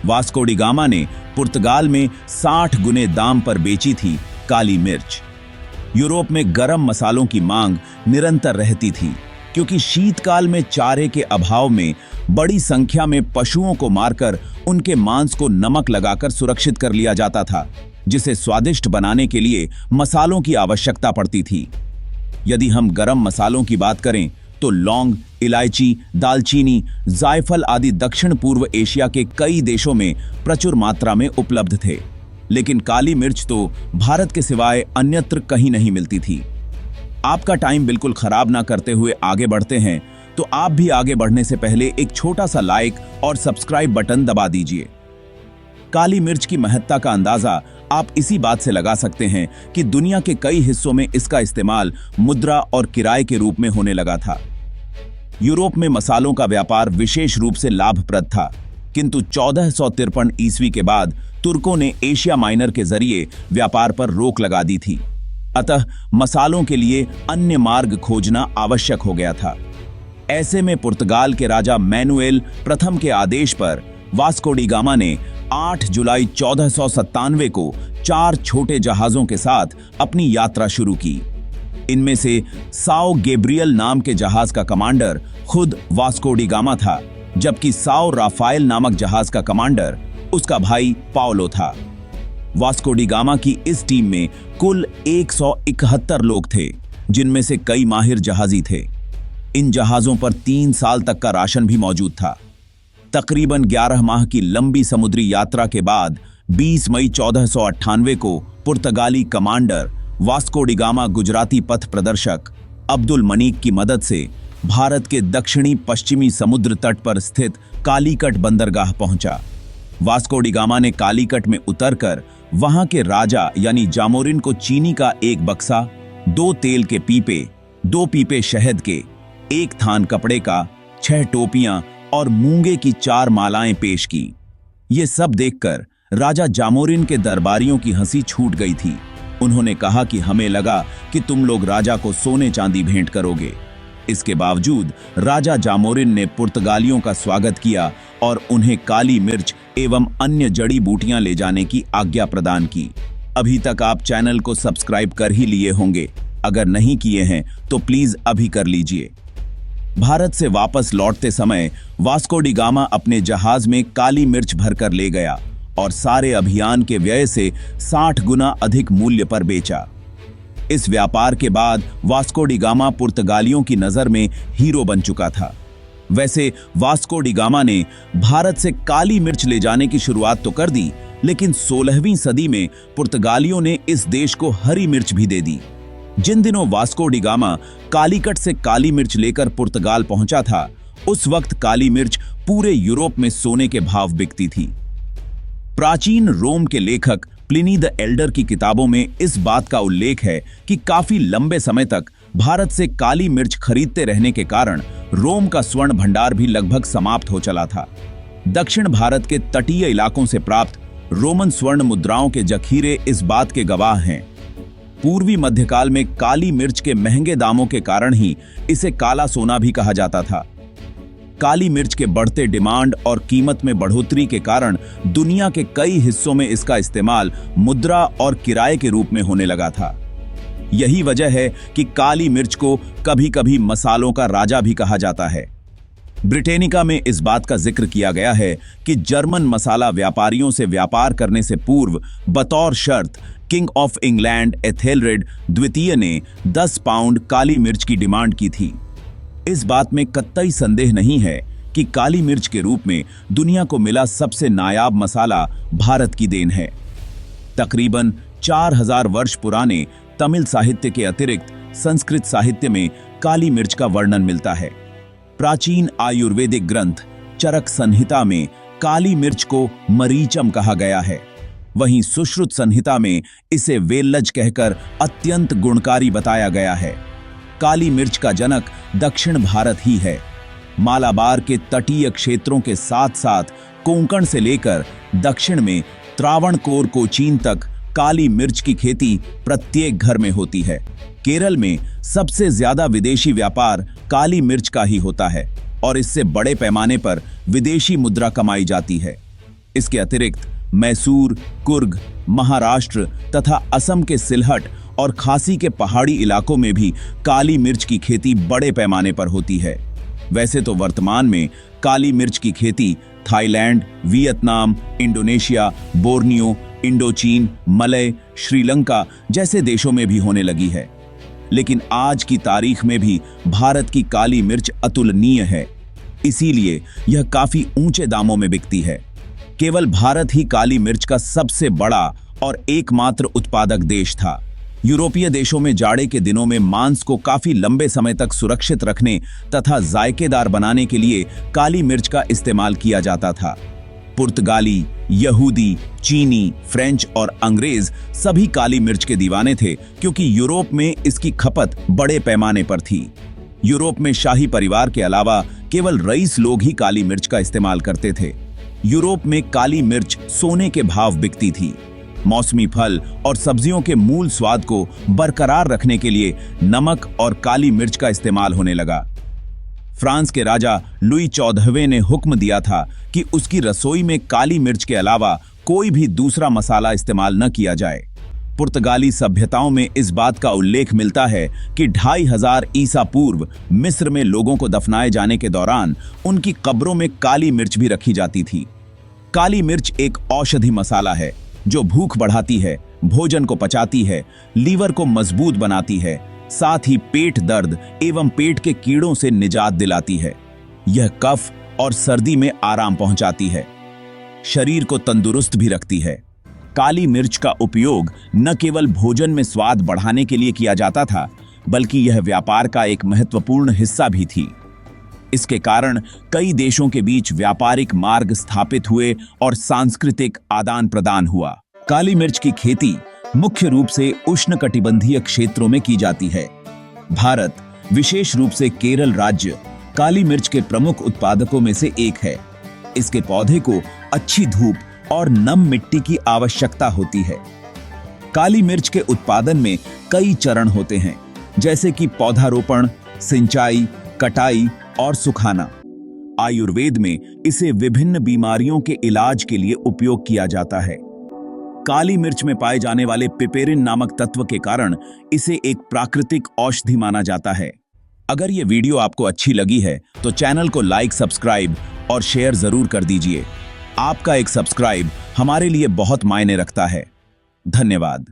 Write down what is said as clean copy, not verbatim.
Vasco D gamma ने पुर्तगाल में 60 गुने दाम पर बेची थी काली मिर्च। यूरोप में गरम मसालों की मांग निरंतर रहती थी, क्योंकि शीतकाल में चारे के अभाव में बड़ी संख्या में पशुओं को मारकर उनके मांस को नमक लगाकर सुरक्षित कर लिया जाता था, जिसे स्वादिष्ट बनाने के लिए मसालों की आवश्यकता पड़ती थी। यदि हम गरम मसालों की बात करें तो लौंग, इलायची, दालचीनी, जायफल आदि दक्षिण पूर्व एशिया के कई देशों में प्रचुर मात्रा में उपलब्ध थे, लेकिन काली मिर्च तो भारत के सिवाय अन्यत्र कहीं नहीं मिलती थी। आपका टाइम बिल्कुल खराब ना करते हुए आगे बढ़ते हैं, तो आप भी आगे बढ़ने से पहले एक छोटा सा लाइक और सब्सक्राइब बटन दबा दीजिए। काली मिर्च की महत्ता का अंदाजा आप इसी बात से लगा सकते हैं कि दुनिया के कई हिस्सों में इसका इस्तेमाल मुद्रा और किराए के रूप में होने लगा था। यूरोप में मसालों का व्यापार विशेष रूप से लाभप्रद था, किंतु 1453 ईस्वी के बाद तुर्कों ने एशिया माइनर के जरिए व्यापार पर रोक लगा दी थी। अतः मसालों के लिए अन्य मार्ग खोजना आवश्यक हो गया था। ऐसे में पुर्तगाल के राजा मैनुएल प्रथम के आदेश पर वास्को डी गामा ने 8 जुलाई 1497 को 4 छोटे जहाजों के साथ अपनी यात्रा शुरू की। इनमें से साओ गैब्रियल नाम के जहाज का कमांडर खुद वास्को डी गामा था, जबकि साओ राफाएल नामक जहाज का कमांडर उसका भाई पाओलो था। वास्को डी गामा की इस टीम में कुल 171 लोग थे, जिनमें से कई माहिर जहाजी थे। इन जहाजों पर 3 साल तक का राशन भी मौजूद था। तकरीबन 11 माह की लंबी समुद्री यात्रा के बाद 20 मई 1498 को पुर्तगाली commander Vasco D gamma Gujarati पथ प्रदर्शक अब्दुल मनीक की मदद से भारत के दक्षिणी पश्चिमी समुद्र तट पर स्थित कालीकट बंदरगाह पहुंचा। वास्को डी गामा ने कालीकट में उतरकर वहां के राजा यानी जामोरिन को चीनी का एक बक्सा, 2 तेल के पीपे, 2 पीपे शहद के, 1 थान कपड़े का, 6 टोपियां और मूंगे की 4 मालाएं पेश की। ये सब देखकर राजा जामोरिन के दरबारियों की हंसी छूट गई थी। उन्होंने कहा कि हमें लगा कि तुम लोग राजा को सोने चांदी भेंट करोगे। इसके बावजूद राजा जामोरिन ने पुर्तगालियों का स्वागत किया और उन्हें काली मिर्च एवं अन्य जड़ी बूटियां ले जाने की आज्ञा प्रदान की। अभी तक आप चैनल को सब्सक्राइब कर ही लिए होंगे, अगर नहीं किए हैं तो प्लीज अभी कर लीजिए। भारत से वापस लौटते समय वास्को डी गामा अपने जहाज में काली मिर्च भरकर ले गया और सारे अभियान के व्यय से 60 गुना अधिक मूल्य पर बेचा। इस व्यापार के बाद वास्को डी गामा पुर्तगालियों की नजर में हीरो बन चुका था। वैसे वास्को डी गामा ने भारत से काली मिर्च ले जाने की शुरुआत तो कर दी, लेकिन 16वीं सदी में पुर्तगालियों ने इस देश को हरी मिर्च भी दे दी। जिन दिनों वास्को डी गामा कालीकट से काली मिर्च लेकर पुर्तगाल पहुंचा था, उस वक्त काली मिर्च पूरे यूरोप में सोने के भाव बिकती थी। प्राचीन रोम के लेखक प्लिनी द एल्डर की किताबों में इस बात का उल्लेख है कि काफी लंबे समय तक भारत से काली मिर्च खरीदते रहने के कारण रोम का स्वर्ण भंडार भी लगभग समाप्त हो चला था। दक्षिण भारत के तटीय इलाकों से प्राप्त रोमन स्वर्ण मुद्राओं के जखीरे इस बात के गवाह हैं। पूर्वी मध्यकाल में काली मिर्च के महंगे दामों के कारण ही इसे काला सोना भी कहा जाता था। काली मिर्च के बढ़ते डिमांड और कीमत में बढ़ोतरी के कारण दुनिया के कई हिस्सों में इसका इस्तेमाल मुद्रा और किराए के रूप में होने लगा था। यही वजह है कि काली मिर्च को कभी-कभी मसालों का राजा भी कहा जाता है। ब्रिटेनिका में इस बात का जिक्र किया गया है कि जर्मन मसाला व्यापारियों से व्यापार करने से पूर्व बतौर शर्त किंग ऑफ इंग्लैंड एथेलरेड द्वितीय ने 10 पाउंड काली मिर्च की डिमांड की थी। इस बात में कतई संदेह नहीं है कि काली मिर्च के रूप में दुनिया को मिला सबसे नायाब मसाला भारत की देन है। तकरीबन 4000 वर्ष पुराने तमिल साहित्य के अतिरिक्त संस्कृत साहित्य में काली मिर्च का वर्णन मिलता है। प्राचीन आयुर्वेदिक ग्रंथ चरक संहिता में काली मिर्च को मरीचम कहा गया है। वहीं सुश्रुत संहिता में इसे वेल्लज कहकर अत्यंत गुणकारी बताया गया है। काली मिर्च का जनक दक्षिण भारत ही है। मालाबार के तटीय क्षेत्रों के साथ साथ कोंकण से लेकर दक्षिण में त्रावणकोर कोचीन तक काली मिर्च की खेती प्रत्येक घर में होती है। केरल में सबसे ज्यादा विदेशी व्यापार काली मिर्च का ही होता है और इससे बड़े पैमाने पर विदेशी मुद्रा कमाई जाती है। इसके अतिरिक्त मैसूर, कुर्ग, महाराष्ट्र तथा असम के सिलहट और खासी के पहाड़ी इलाकों में भी काली मिर्च की खेती बड़े पैमाने पर होती है। वैसे तो वर्तमान में काली मिर्च की खेती Thailand, Vietnam, Indonesia, Borneo, Indochine, Malay, Sri Lanka जैसे देशों में भी होने लगी है, लेकिन आज की तारीख में भी भारत की काली मिर्च अतुलनीय है। इसीलिए यह काफी ऊंचे दामों में बिकती है। केवल भारत ही काली मिर्च का सबसे बड़ा और एकमात्र उत्पादक देश था। यूरोपीय देशों में जाड़े के दिनों में मांस को काफी लंबे समय तक सुरक्षित रखने तथा जायकेदार बनाने के लिए काली मिर्च का इस्तेमाल किया जाता था। पुर्तगाली, यहूदी, चीनी, फ्रेंच और अंग्रेज सभी काली मिर्च के दीवाने थे, क्योंकि यूरोप में इसकी खपत बड़े पैमाने पर थी। यूरोप में शाही परिवार के अलावा केवल रईस लोग ही काली मिर्च का इस्तेमाल करते थे। यूरोप में काली मिर्च सोने के भाव बिकती थी। मौसमी फल और सब्जियों के मूल स्वाद को बरकरार रखने के लिए नमक और काली मिर्च का इस्तेमाल होने लगा। फ्रांस के राजा लुई 14वें ने हुक्म दिया था कि उसकी रसोई में काली मिर्च के अलावा कोई भी दूसरा मसाला इस्तेमाल न किया जाए। पुर्तगाली सभ्यताओं में इस बात का उल्लेख मिलता है कि 2500 ईसा पूर्व मिस्र में लोगों को दफनाए जाने के दौरान उनकी कब्रों में काली मिर्च भी रखी जाती थी। काली मिर्च एक औषधि मसाला है जो भूख बढ़ाती है, भोजन को पचाती है, लीवर को मजबूत बनाती है, साथ ही पेट दर्द एवं पेट के कीड़ों से निजात दिलाती है। यह कफ और सर्दी में आराम पहुंचाती है, शरीर को तंदुरुस्त भी रखती है। काली मिर्च का उपयोग न केवल भोजन में स्वाद बढ़ाने के लिए किया जाता था, बल्कि यह व्यापार का एक महत्वपूर्ण हिस्सा भी थी। इसके कारण कई देशों के बीच व्यापारिक मार्ग स्थापित हुए और सांस्कृतिक आदान प्रदान हुआ। काली मिर्च की खेती मुख्य रूप से उष्णकटिबंधीय क्षेत्रों में की जाती है। भारत, विशेष रूप से केरल राज्य, काली मिर्च के प्रमुख उत्पादकों में से एक है। इसके पौधे को अच्छी धूप और नम मिट्टी की आवश्यकता होती है। काली मिर्च के उत्पादन में कई चरण होते हैं, जैसे कि पौधारोपण, सिंचाई, कटाई और सुखाना। आयुर्वेद में इसे विभिन्न बीमारियों के इलाज के लिए उपयोग किया जाता है। काली मिर्च में पाए जाने वाले पिपेरिन नामक तत्व के कारण इसे एक प्राकृतिक औषधि माना जाता है। अगर ये वीडियो आपको अच्छी लगी है तो चैनल को लाइक, सब्सक्राइब और शेयर जरूर कर दीजिए। आपका एक सब्सक्राइब हमारे लिए बहुत मायने रखता है। धन्यवाद।